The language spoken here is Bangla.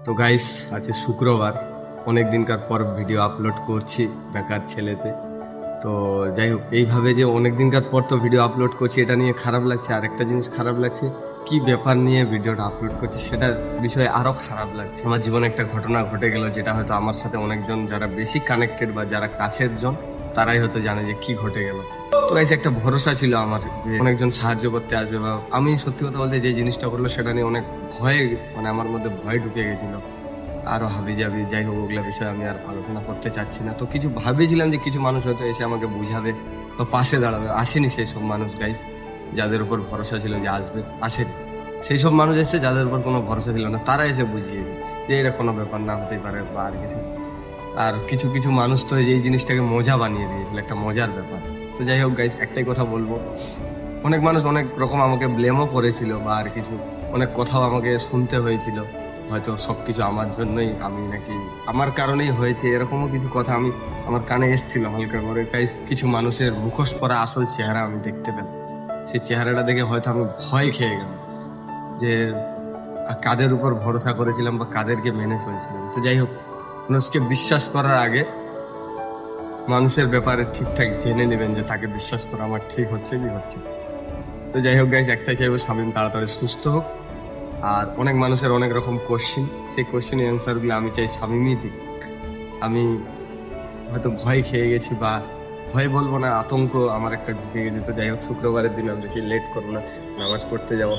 তো গাইস, আজকে শুক্রবার, অনেক দিনকার পর ভিডিও আপলোড করছি বেকার ছেলেতে। তো যাই হোক, এইভাবে যে অনেক দিনকার পর তো ভিডিও আপলোড করছি, এটা নিয়ে খারাপ লাগছে। আর একটা জিনিস খারাপ লাগছে, কি ব্যাপার নিয়ে ভিডিওটা আপলোড করছি সেটার বিষয়ে আরও খারাপ লাগছে। আমার জীবনে একটা ঘটনা ঘটে গেল, যেটা হয়তো আমার সাথে অনেকজন যারা বেশি কানেক্টেড বা যারা কাছের জন তারাই হয়তো জানে যে কি ঘটে গেল। তো গাইস, একটা ভরসা ছিল আমার যে অনেকজন সাহায্য করতে আসবে, বা আমি সত্যি কথা বলতে যে জিনিসটা করলো সেটা নিয়ে অনেক ভয়, মানে আমার মধ্যে ভয় ঢুকে গেছিল। আরো হাবি যাবি, যাই হোক, ওগুলা বিষয়ে আমি আর আলোচনা করতে চাচ্ছি না। তো কিছু ভাবেছিলাম যে কিছু মানুষ হয়তো এসে আমাকে বুঝাবে বা পাশে দাঁড়াবে, আসেনি সেই সব মানুষ গাইস। যাদের উপর ভরসা ছিল যে আসবে, আসেনি। সেই সব মানুষ এসে যাদের উপর কোনো ভরসা ছিল না, তারা এসে বুঝিয়ে দিল যে এটা কোনো ব্যাপার না, হতেই পারে বা আর কিছু। আর কিছু কিছু মানুষ তো এই জিনিসটাকে মজা বানিয়ে দিয়েছিল, একটা মজার ব্যাপার। তো যাই হোক গাইস, একটাই কথা বলবো, অনেক মানুষ অনেক রকম আমাকে ব্লেমও করেছিল বা আর কিছু, অনেক কথাও আমাকে শুনতে হয়েছিল। হয়তো সবকিছু আমার জন্যই, আমি নাকি আমার কারণেই হয়েছে, এরকমও কিছু কথা আমি আমার কানে এসেছিল হালকা করে। গাইস, কিছু মানুষের মুখোশ পরা আসল চেহারা আমি দেখতে পেলাম। সেই চেহারাটা দেখে হয়তো আমি ভয় খেয়ে গেলাম যে কাদের উপর ভরসা করেছিলাম বা কাদেরকে মেনে চলছিলাম। তো যাই হোক, মানুষকে বিশ্বাস করার আগে মানুষের ব্যাপারে ঠিকঠাক জেনে নেবেন যে তাকে বিশ্বাস করা আমার ঠিক হচ্ছে কি হচ্ছে। তো যাই হোক গাইজ, একটাই চাইবো, শামীম তাড়াতাড়ি সুস্থ হোক। আর অনেক মানুষের অনেক রকম কোশ্চিন, সেই কোশ্চিনের অ্যান্সারগুলো আমি চাই শামীমই দিক। আমি হয়তো ভয় খেয়ে গেছি, বা ভয় বলবো না, আতঙ্ক আমার একটা ঢুকে গেছে। তো যাই হোক, শুক্রবারের দিন আমি বেশি লেট করবো না, নামাজ পড়তে যাবো।